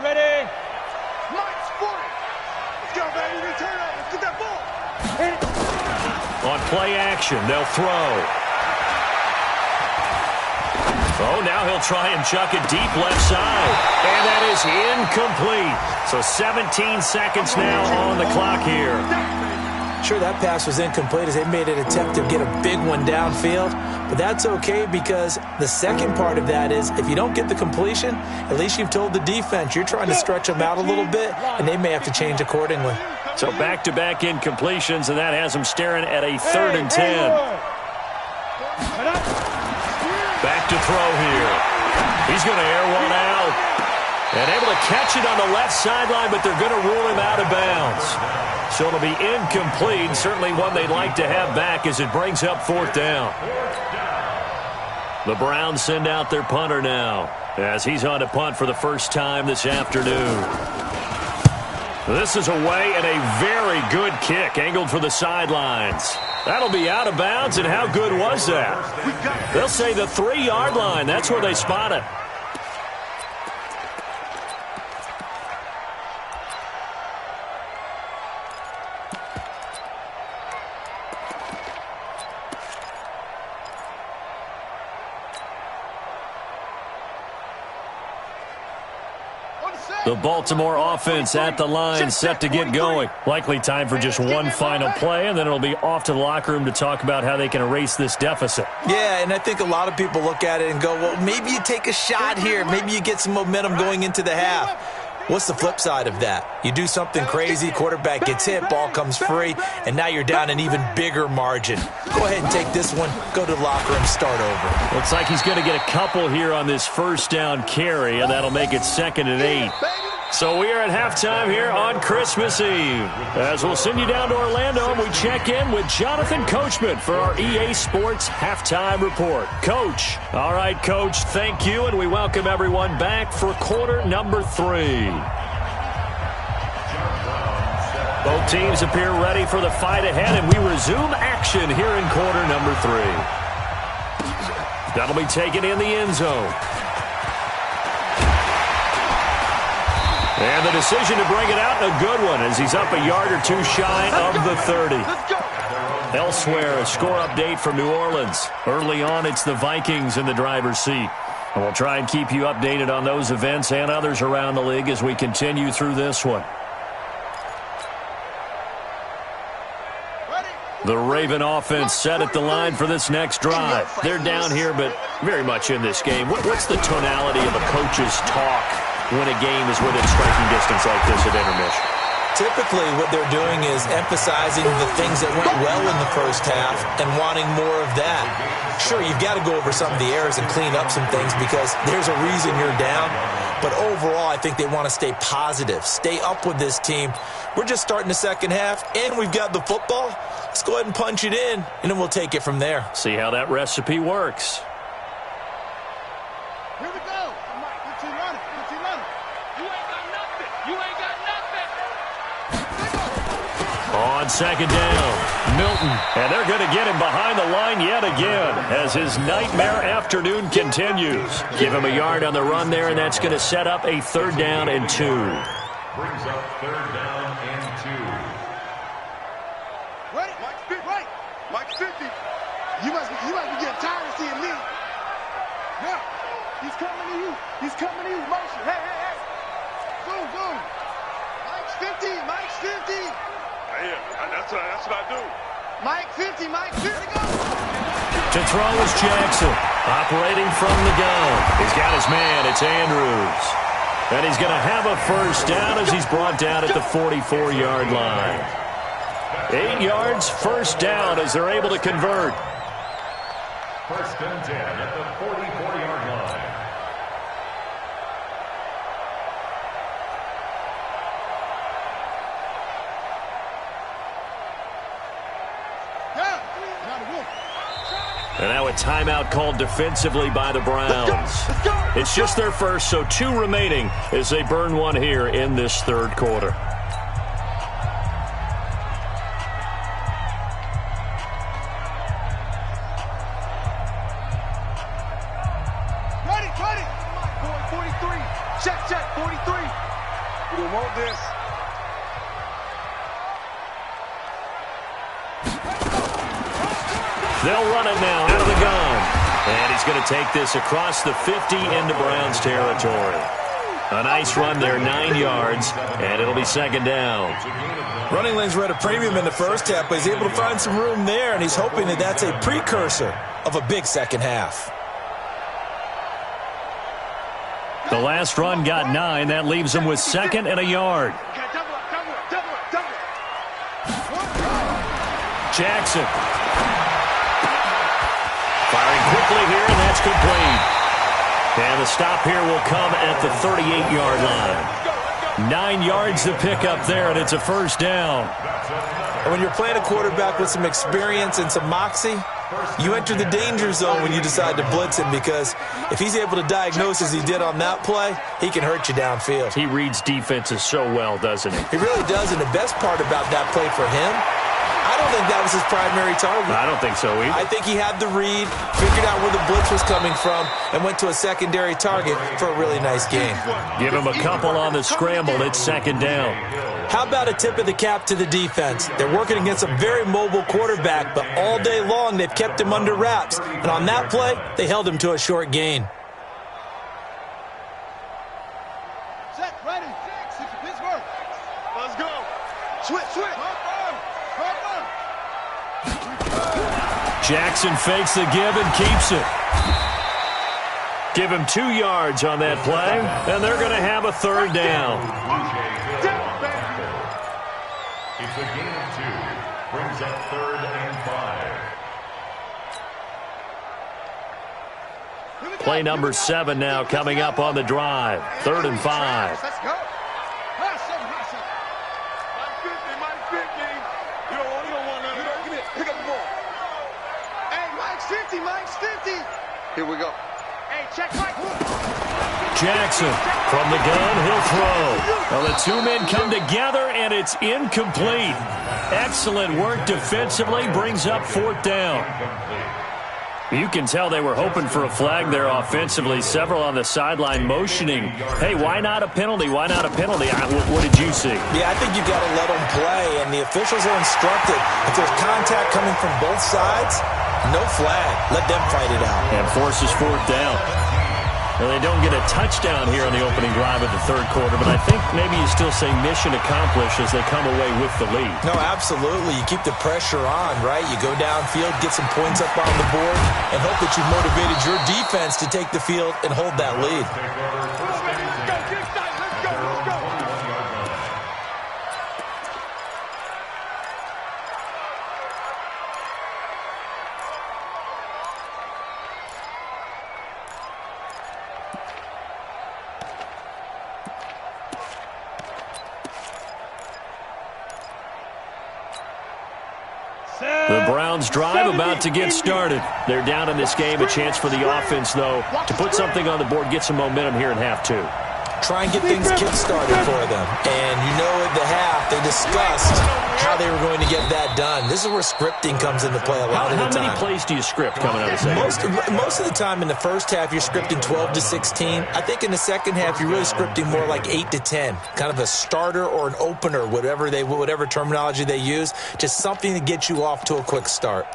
Ready. Mike's 40. Let's go, baby. Return up. Let's get that ball. On play action, they'll throw. Oh, now he'll try and chuck it deep left side. And that is incomplete. So 17 seconds now on the clock here. Sure, that pass was incomplete as they made an attempt to get a big one downfield. But that's okay because the second part of that is if you don't get the completion, at least you've told the defense you're trying to stretch them out a little bit, and they may have to change accordingly. So back-to-back incompletions, and that has them staring at a 3rd and 10. Back to throw here. He's going to air one out. And able to catch it on the left sideline, but they're going to rule him out of bounds. So it'll be incomplete, certainly one they'd like to have back as it brings up 4th down. The Browns send out their punter now as he's on to punt for the first time this afternoon. This is away and a very good kick angled for the sidelines. That'll be out of bounds, and how good was that? They'll say the 3-yard line. That's where they spot it. The Baltimore offense at the line, set to get going. Likely time for just one final play, and then it'll be off to the locker room to talk about how they can erase this deficit. Yeah, and I think a lot of people look at it and go, well, maybe you take a shot here. Maybe you get some momentum going into the half. What's the flip side of that? You do something crazy, quarterback gets hit, ball comes free, and now you're down an even bigger margin. Go ahead and take this one, go to the locker room, start over. Looks like he's going to get a couple here on this first down carry, and that'll make it 2nd and 8. So we are at halftime here on Christmas Eve. As we'll send you down to Orlando, and we check in with Jonathan Coachman for our EA Sports Halftime Report. Coach. All right, Coach, thank you, and we welcome everyone back for quarter number 3. Both teams appear ready for the fight ahead, and we resume action here in quarter number 3. That'll be taken in the end zone. And the decision to bring it out, a good one, as he's up a yard or two shy of the 30. Elsewhere, a score update from New Orleans. Early on, it's the Vikings in the driver's seat. And we'll try and keep you updated on those events and others around the league as we continue through this one. The Raven offense set at the line for this next drive. They're down here, but very much in this game. What's the tonality of a coach's talk when a game is within striking distance like this at intermission? Typically, what they're doing is emphasizing the things that went well in the first half and wanting more of that. Sure, you've got to go over some of the errors and clean up some things because there's a reason you're down. But overall, I think they want to stay positive, stay up with this team. We're just starting the second half, and we've got the football. Let's go ahead and punch it in, and then we'll take it from there. See how that recipe works. Here we go. Get you running. You ain't got nothing. You ain't got nothing. On second down, Milton. And they're going to get him behind the line yet again as his nightmare afternoon continues. Give him a yard on the run there, and that's going to set up a 3rd down and 2. Brings up 3rd down and 2. Right. Mike's 50. You must be getting tired of seeing me. Now, he's coming to you. Motion. Hey. Boom. Mike's 50. Yeah, that's what I do. Mike 50. Go. To throw is Jackson, operating from the gun. He's got his man. It's Andrews. And he's going to have a 1st down as he's brought down at the 44-yard line. 8 yards, 1st down as they're able to convert. 1st and 10 at the 44-yard line. And now a timeout called defensively by the Browns. It's just their first, so 2 remaining as they burn one here in this 3rd quarter. Ready. 43. Check. 43. We don't want this. They'll run it now out of the gun. And he's going to take this across the 50 into Browns territory. A nice run there, 9 yards, and it'll be 2nd down. Running lanes were at a premium in the first half, but he's able to find some room there, and he's hoping that that's a precursor of a big second half. The last run got 9. That leaves him with 2nd and a yard. Jackson. Firing quickly here, and that's complete. And the stop here will come at the 38-yard line. 9 yards to pick up there, and it's a 1st down. And when you're playing a quarterback with some experience and some moxie, you enter the danger zone when you decide to blitz him, because if he's able to diagnose as he did on that play, he can hurt you downfield. He reads defenses so well, doesn't he? He really does, and the best part about that play for him, I don't think that was his primary target. I don't think so either. I think he had the read, figured out where the blitz was coming from, and went to a secondary target for a really nice game. Give him a couple on the scramble. It's 2nd down. How about a tip of the cap to the defense? They're working against a very mobile quarterback, but all day long they've kept him under wraps. And on that play, they held him to a short gain. Set, ready. 6 Pittsburgh. Let's go. Switch. Jackson fakes the give and keeps it. Give him 2 yards on that play, and they're going to have a 3rd down. It's a gain of 2. Brings up 3rd and 5. Play number 7 now coming up on the drive. 3rd and 5. Let's go. High 7. Mike 50. You don't want none of that. Give me it. Pick up the ball. Hey, Mike's 50. Here we go. Hey, check Mike. Jackson from the gun, he'll throw. Well, the 2 men come together, and it's incomplete. Excellent work defensively, brings up 4th down. You can tell they were hoping for a flag there offensively. Several on the sideline motioning, hey, why not a penalty? Why not a penalty? What did you see? Yeah, I think you've got to let them play, and the officials are instructed. If there's contact coming from both sides, no flag. Let them fight it out. And forces 4th down. Well, they don't get a touchdown here on the opening drive of the 3rd quarter, but I think maybe you still say mission accomplished as they come away with the lead. No, absolutely. You keep the pressure on, right? You go downfield, get some points up on the board, and hope that you've motivated your defense to take the field and hold that lead. Browns drive about to get started. They're down in this game. A chance for the offense, though, to put something on the board, get some momentum here in half two. Try and get things kick-started for them. And you know at the half, they discussed how they were going to get that done. This is where scripting comes into play a lot of the time. How many plays do you script coming out of the second? Most of the time in the first half, you're scripting 12 to 16. I think in the second half, you're really scripting more like 8 to 10. Kind of a starter or an opener, whatever terminology they use. Just something to get you off to a quick start.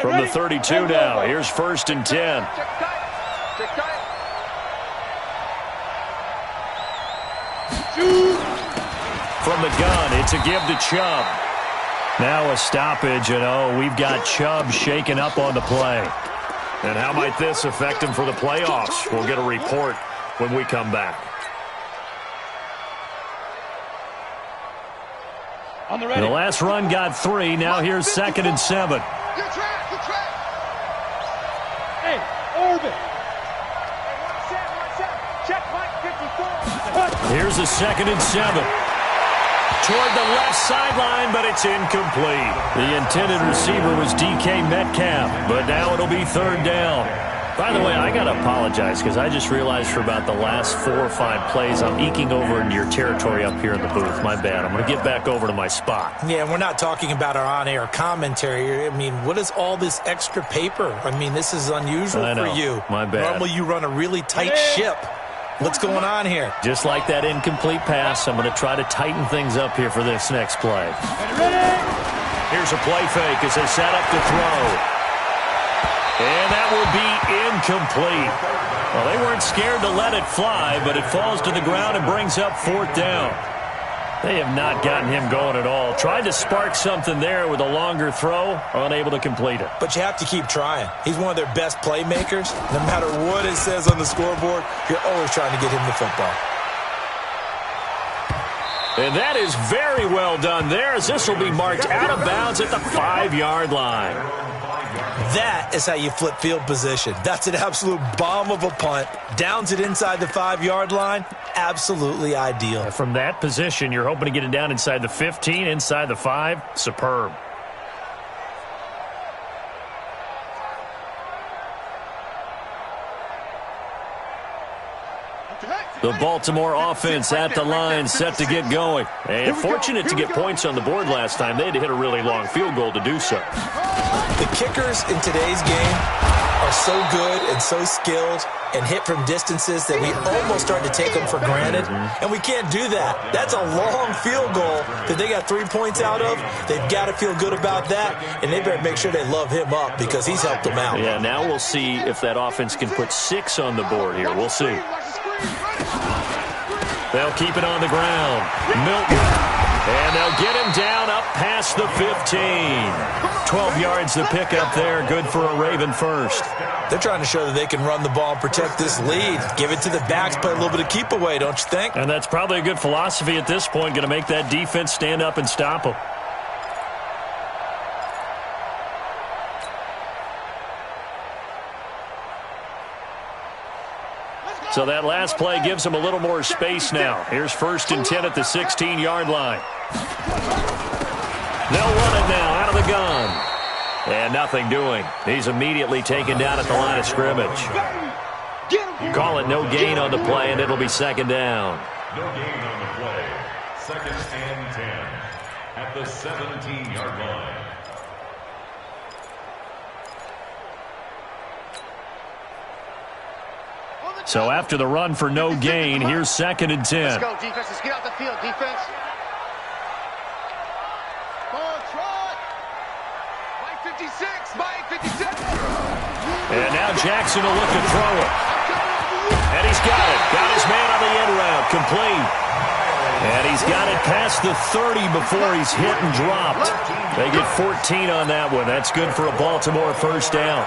From the 32 now, here's 1st and 10. From the gun, it's a give to Chubb. Now a stoppage, and we've got Chubb shaken up on the play. And how might this affect him for the playoffs? We'll get a report when we come back. The last run got 3. Now here's 2nd and 7. Hey, Orbit. Check Mike 54. Here's a 2nd and 7. Toward the left sideline, but it's incomplete. The intended receiver was DK Metcalf, but now it'll be 3rd down. By the way, I got to apologize because I just realized for about the last 4 or 5 plays, I'm eking over into your territory up here in the booth. My bad. I'm going to get back over to my spot. Yeah, we're not talking about our on-air commentary. I mean, what is all this extra paper? I mean, this is unusual for you. My bad. Normally you run a really tight ship. What's going on here? Just like that incomplete pass, I'm going to try to tighten things up here for this next play. Here's a play fake as they set up to throw. And that will be incomplete. Well, they weren't scared to let it fly, but it falls to the ground and brings up 4th down. They have not gotten him going at all. Tried to spark something there with a longer throw, unable to complete it. But you have to keep trying. He's one of their best playmakers. No matter what it says on the scoreboard, you're always trying to get him the football. And that is very well done there, as this will be marked out of bounds at the 5-yard line. That is how you flip field position. That's an absolute bomb of a punt. Downs it inside the 5-yard line. Absolutely ideal. And from that position, you're hoping to get it down inside the 15, inside the 5. Superb. The Baltimore offense at the line, set to get going. And fortunate to get points on the board last time. They had to hit a really long field goal to do so. The kickers in today's game are so good and so skilled and hit from distances that we almost start to take them for granted. And we can't do that. That's a long field goal that they got 3 points out of. They've got to feel good about that, and they better make sure they love him up because he's helped them out. Yeah, now we'll see if that offense can put 6 on the board here. We'll see. They'll keep it on the ground. Milton. And they'll get him down up past the 15. 12 yards to pick up there. Good for a Raven first. They're trying to show that they can run the ball and protect this lead. Give it to the backs, play a little bit of keep away, don't you think? And that's probably a good philosophy at this point. Going to make that defense stand up and stop them. So that last play gives them a little more space now. Here's 1st and 10 at the 16-yard line. They'll run it now out of the gun. And nothing doing. He's immediately taken down at the line of scrimmage. Call it no gain on the play, and it'll be 2nd down. No gain on the play. 2nd and 10 at the 17-yard line. So after the run for no gain, here's 2nd and 10. Let's go, defense. Let's get out the field, defense. Mike 56. Mike 56. And now Jackson will look to throw it. And he's got it. Got his man on the end route. Complete. And he's got it past the 30 before he's hit and dropped. They get 14 on that one. That's good for a Baltimore 1st down.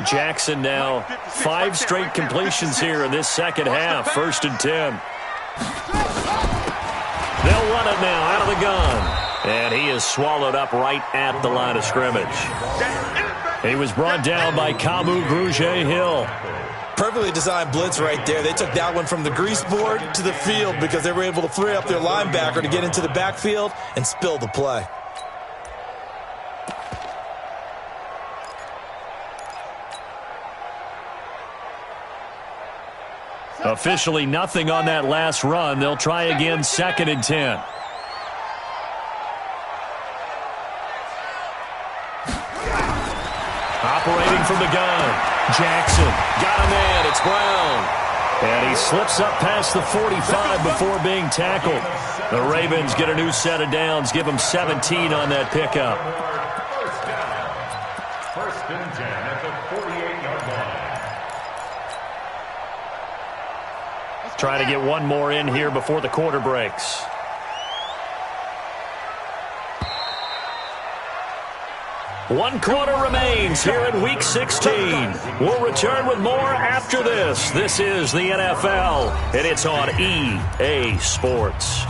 Jackson now 5 straight completions here in this second half. 1st and 10. They'll run it now out of the gun. And he is swallowed up right at the line of scrimmage. He was brought down by Kamu Grugier-Hill. Perfectly designed blitz right there. They took that one from the grease board to the field because they were able to free up their linebacker to get into the backfield and spill the play. Officially nothing on that last run. They'll try again, 2nd and 10. Operating from the gun. Jackson got a man. It's Brown. And he slips up past the 45 before being tackled. The Ravens get a new set of downs. Give them 17 on that pickup. First and 10 at the 48-yard line. Try to get one more in here before the quarter breaks. One quarter remains here in Week 16. We'll return with more after this. This is the NFL, and it's on EA Sports.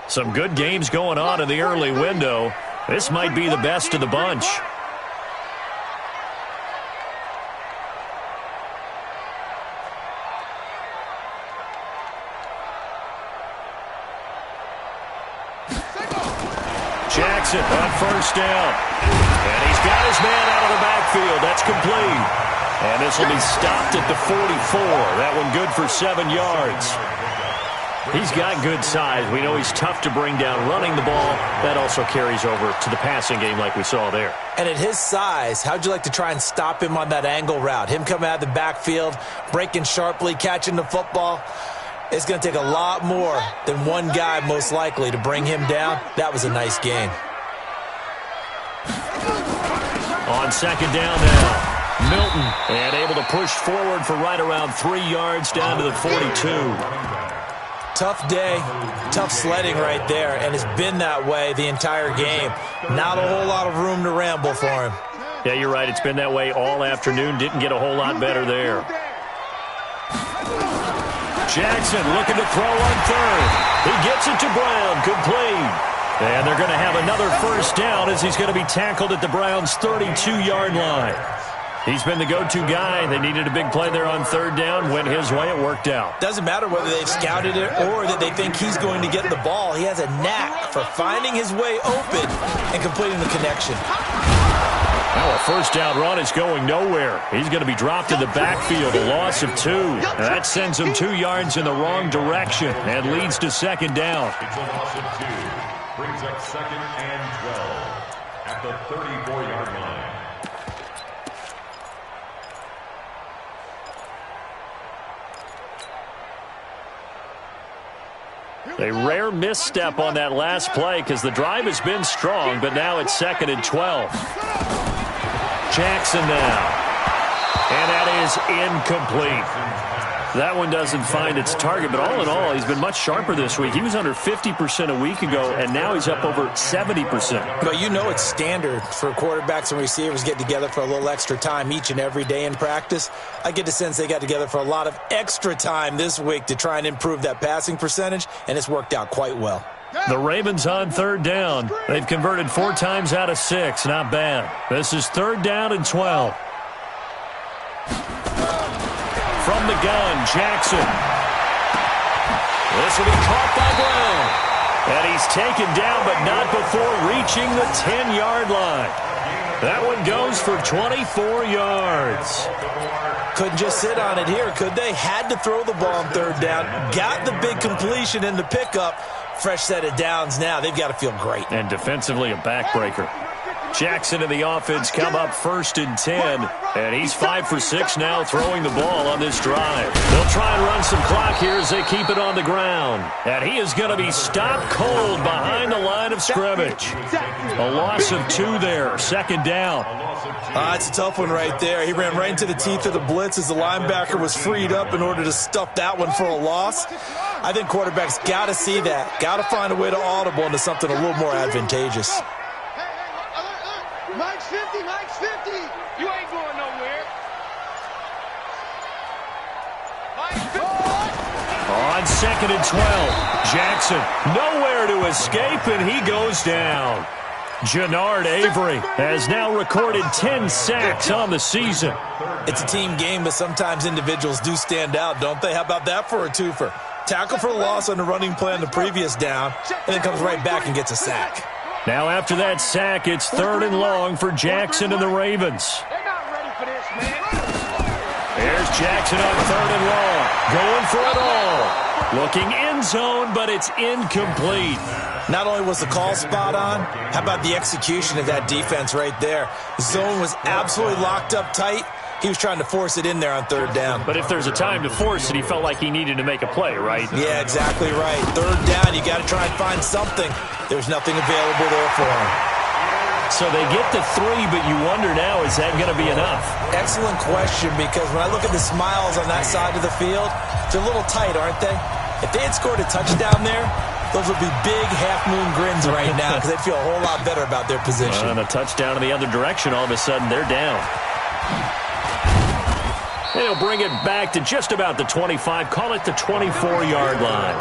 Some good games going on in the early window. This might be the best of the bunch. Jackson on first down. And he's got his man out of the backfield. That's complete. And this will be stopped at the 44. That one good for 7 yards. He's got good size. We know he's tough to bring down running the ball. That also carries over to the passing game like we saw there. And at his size, how'd you like to try and stop him on that angle route? Him coming out of the backfield, breaking sharply, catching the football. It's going to take a lot more than one guy most likely to bring him down. That was a nice game. On second down now. Milton, and able to push forward for right around 3 yards down to the 42. Tough day, tough sledding right there, and it's been that way the entire game. Not a whole lot of room to ramble for him. Yeah, you're right. It's been that way all afternoon. Didn't get a whole lot better there. Jackson looking to throw on third. He gets it to Brown, complete. And they're going to have another first down as he's going to be tackled at the Browns' 32-yard line. He's been the go-to guy. They needed a big play there on third down. Went his way. It worked out. Doesn't matter whether they've scouted it or that they think he's going to get the ball. He has a knack for finding his way open and completing the connection. Now a first down run is going nowhere. He's going to be dropped in the backfield, a loss of 2. Now that sends him 2 yards in the wrong direction and leads to second down. It's a loss of 2. Brings up 2nd and 12 at the 34-yard line. A rare misstep on that last play because the drive has been strong, but now it's 2nd and 12. Jackson now. And that is incomplete. That one doesn't find its target, but all in all, he's been much sharper this week. He was under 50% a week ago, and now he's up over 70%. But you know it's standard for quarterbacks and receivers get together for a little extra time each and every day in practice. I get the sense they got together for a lot of extra time this week to try and improve that passing percentage, and it's worked out quite well. The Ravens on third down. They've converted 4 times out of 6. Not bad. This is 3rd down and 12. From the gun, Jackson. This will be caught by Brown. And he's taken down, but not before reaching the 10-yard line. That one goes for 24 yards. Couldn't just sit on it here, could they? Had to throw the ball on third down. Got the big completion in the pickup. Fresh set of downs now. They've got to feel great. And defensively, a backbreaker. Jackson and the offense come up 1st and 10. And he's 5 for 6 now throwing the ball on this drive. They'll try and run some clock here as they keep it on the ground. And he is going to be stopped cold behind the line of scrimmage. A loss of 2 there. 2nd down. It's a tough one right there. He ran right into the teeth of the blitz as the linebacker was freed up in order to stuff that one for a loss. I think quarterbacks got to see that. Got to find a way to audible into something a little more advantageous. Mike's 50, Mike's 50. You ain't going nowhere. On 2nd and 12, Jackson nowhere to escape, and he goes down. Jannard Avery has now recorded 10 sacks on the season. It's a team game, but sometimes individuals do stand out, don't they? How about that for a twofer? Tackle for a loss on the running play on the previous down, and then comes right back and gets a sack. Now after that sack, it's 3rd and long for Jackson and the Ravens. They're not ready for this, man. There's Jackson on 3rd and long, going for it all. Looking end zone, but it's incomplete. Not only was the call spot on, how about the execution of that defense right there? The zone was absolutely locked up tight. He was trying to force it in there on 3rd down. But if there's a time to force it, he felt like he needed to make a play, right? Yeah, exactly right. 3rd down, you got to try and find something. There's nothing available there for him. So they get to 3, but you wonder now, is that going to be enough? Excellent question, because when I look at the smiles on that side of the field, they're a little tight, aren't they? If they had scored a touchdown there, those would be big half-moon grins right now because they'd feel a whole lot better about their position. And a touchdown in the other direction, all of a sudden they're down. And he'll bring it back to just about the 25, call it the 24-yard line.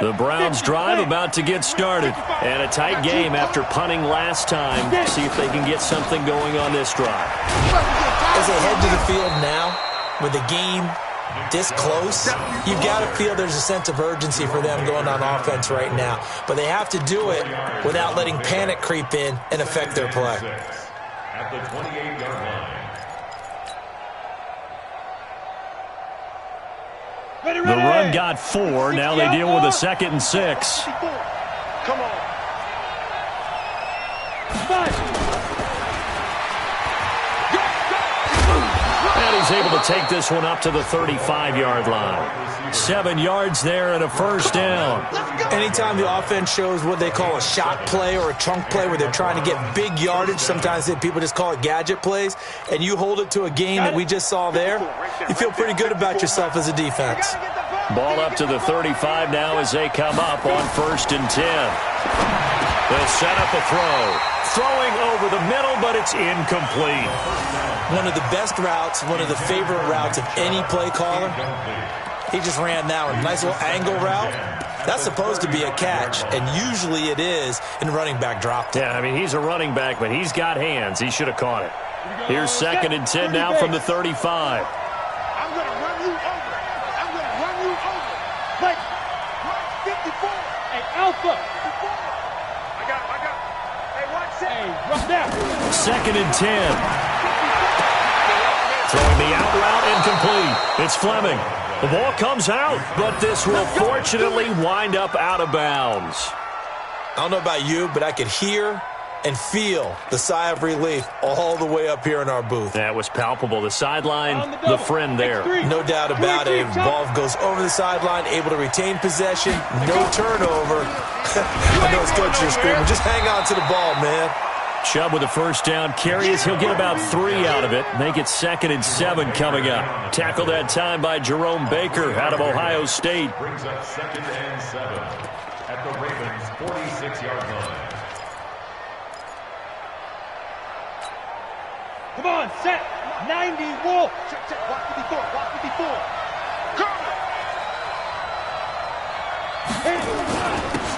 The Browns drive about to get started. And a tight game after punting last time. See if they can get something going on this drive. As they head to the field now, with the game this close, you've got to feel there's a sense of urgency for them going on offense right now. But they have to do it without letting panic creep in and affect their play. At the 28-yard line. The run got 4. Now they deal with a 2nd and 6. Come on. And he's able to take this one up to the 35-yard line. 7 yards there and a 1st down. Anytime the offense shows what they call a shot play or a chunk play where they're trying to get big yardage, sometimes people just call it gadget plays, and you hold it to a gain that we just saw there, you feel pretty good about yourself as a defense. Ball up to the 35 now as they come up on 1st and 10. They'll set up a throw. Throwing over the middle, but it's incomplete. One of the best routes, one of the favorite routes of any play caller. He just ran that one. Nice little angle route. That's supposed to be a catch, and usually it is, and the running back dropped it. Yeah, I mean, he's a running back, but he's got hands. He should have caught it. Here's 2nd and 10 now from the 35. I'm going to run you over. I'm going to run you over. Mike, 54. hey, Alpha. I got it. Hey, watch that. Hey, run down. 2nd and 10. Throwing the out route incomplete. It's Fleming. The ball comes out, but this will fortunately wind up out of bounds. I don't know about you, but I could hear and feel the sigh of relief all the way up here in our booth. That was palpable. The sideline, the friend there. No doubt about it. Ball goes over the sideline, able to retain possession, no turnover. I know it's coaches are screaming, just hang on to the ball, man. Chubb with a 1st down carries. He'll get about 3 out of it. Make it 2nd and 7 coming up. Tackled that time by Jerome Baker out of Ohio State. Brings up 2nd and 7 at the Ravens' 46-yard line. Come on, set. 90, Wolf. Check. Watch 54. Watch 54. Come on.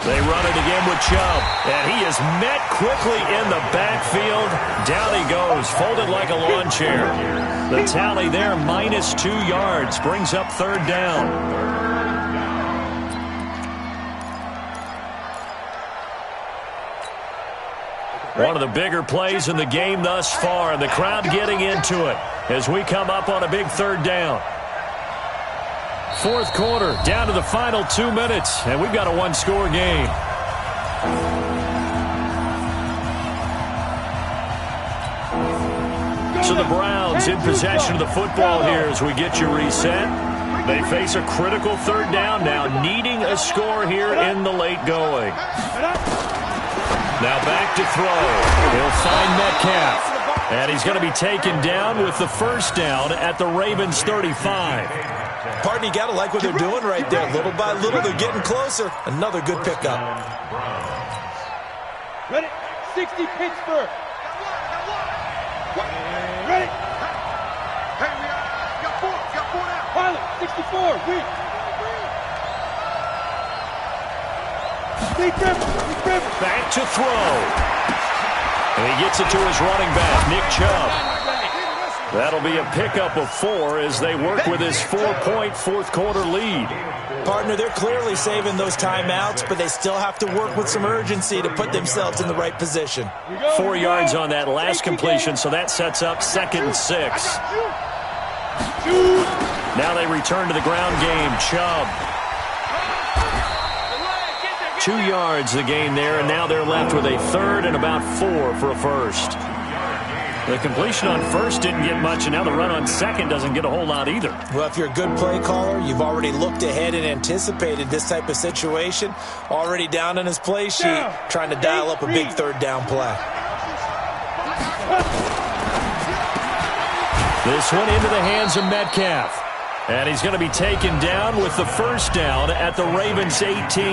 They run it again with Chubb, and he is met quickly in the backfield. Down he goes, folded like a lawn chair. The tally there, -2 yards, brings up 3rd down. One of the bigger plays in the game thus far, and the crowd getting into it as we come up on a big third down. Fourth quarter, down to the final 2 minutes, and we've got a one-score game. So the Browns in possession of the football here as we get you reset. They face a critical third down now, needing a score here in the late going. Now back to throw. He'll find Metcalf. And he's going to be taken down with the first down at the Ravens 35. Partner, you got to like what they're doing right there. Little by little, they're getting closer. Another good pickup. Ready? 60 Pittsburgh. Ready? Hey, we got four now. Pilot, 64, weak. Big Rivers. Back to throw. And he gets it to his running back, Nick Chubb. That'll be a pickup of 4 as they work with his 4-point fourth-quarter lead. Partner, they're clearly saving those timeouts, but they still have to work with some urgency to put themselves in the right position. 4 yards on that last completion, so that sets up 2nd and 6. Now they return to the ground game. Chubb. 2 yards the gain there, and now they're left with a third and about 4 for a first. The completion on first didn't get much, and now the run on second doesn't get a whole lot either. Well, if you're a good play caller, you've already looked ahead and anticipated this type of situation. Already down on his play sheet, trying to dial up a big third down play. This one into the hands of Metcalf. And he's going to be taken down with the first down at the Ravens 18.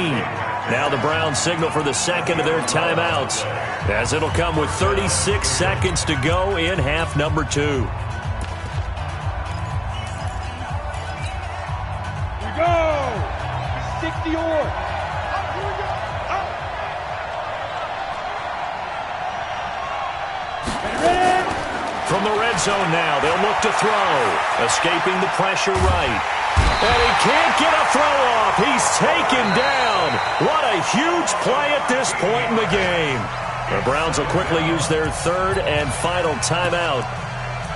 Now the Browns signal for the second of their timeouts, as it'll come with 36 seconds to go in half number 2. Here we go. 60 or. From the red zone now, they'll look to throw. Escaping the pressure right. And he can't get a throw off. He's taken down. What a huge play at this point in the game. The Browns will quickly use their third and final timeout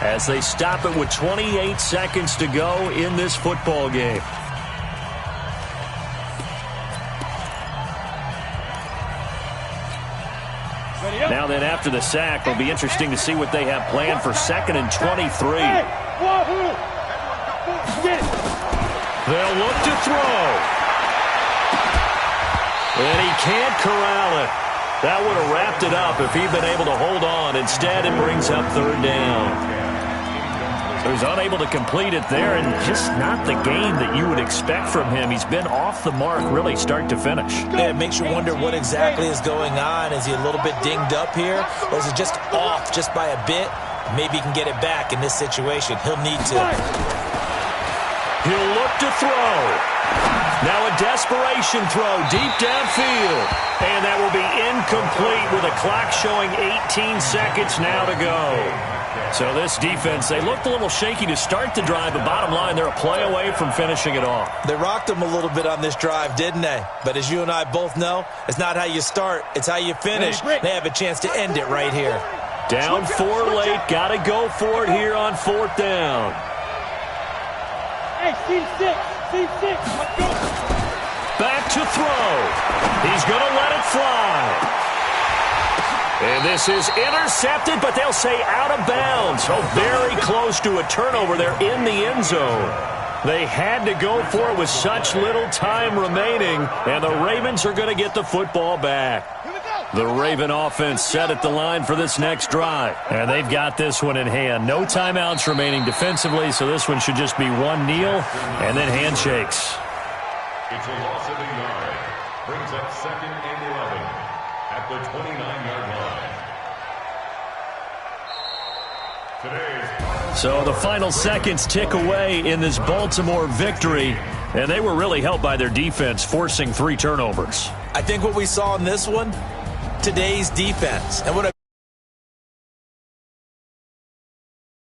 as they stop it with 28 seconds to go in this football game. Now then, after the sack, it'll be interesting to see what they have planned for 2nd and 23. They'll look to throw. And he can't corral it. That would have wrapped it up if he'd been able to hold on. Instead, it brings up third down. So he's unable to complete it there, and just not the game that you would expect from him. He's been off the mark really start to finish. Yeah, it makes you wonder what exactly is going on. Is he a little bit dinged up here, or is it just off just by a bit? Maybe he can get it back in this situation. He'll need to. He'll look to throw. Now a desperation throw deep downfield. And that will be incomplete with a clock showing 18 seconds now to go. So this defense, they looked a little shaky to start the drive, but bottom line, they're a play away from finishing it off. They rocked them a little bit on this drive, didn't they? But as you and I both know, it's not how you start, it's how you finish. They have a chance to end it right here. Down 4 late, got to go for it here on 4th down. Hey, C6, let's go. Back to throw. He's going to let it fly. And this is intercepted, but they'll say out of bounds. So very close to a turnover there in the end zone. They had to go for it with such little time remaining, and the Ravens are going to get the football back. The Raven offense set at the line for this next drive, and they've got this one in hand. No timeouts remaining defensively, so this one should just be one kneel and then handshakes. It's a loss of a yard. Brings up 2nd and 11 at the 29-yard line. So the final seconds tick away in this Baltimore victory, and they were really helped by their defense, forcing 3 turnovers. I think what we saw in this one, today's defense, and what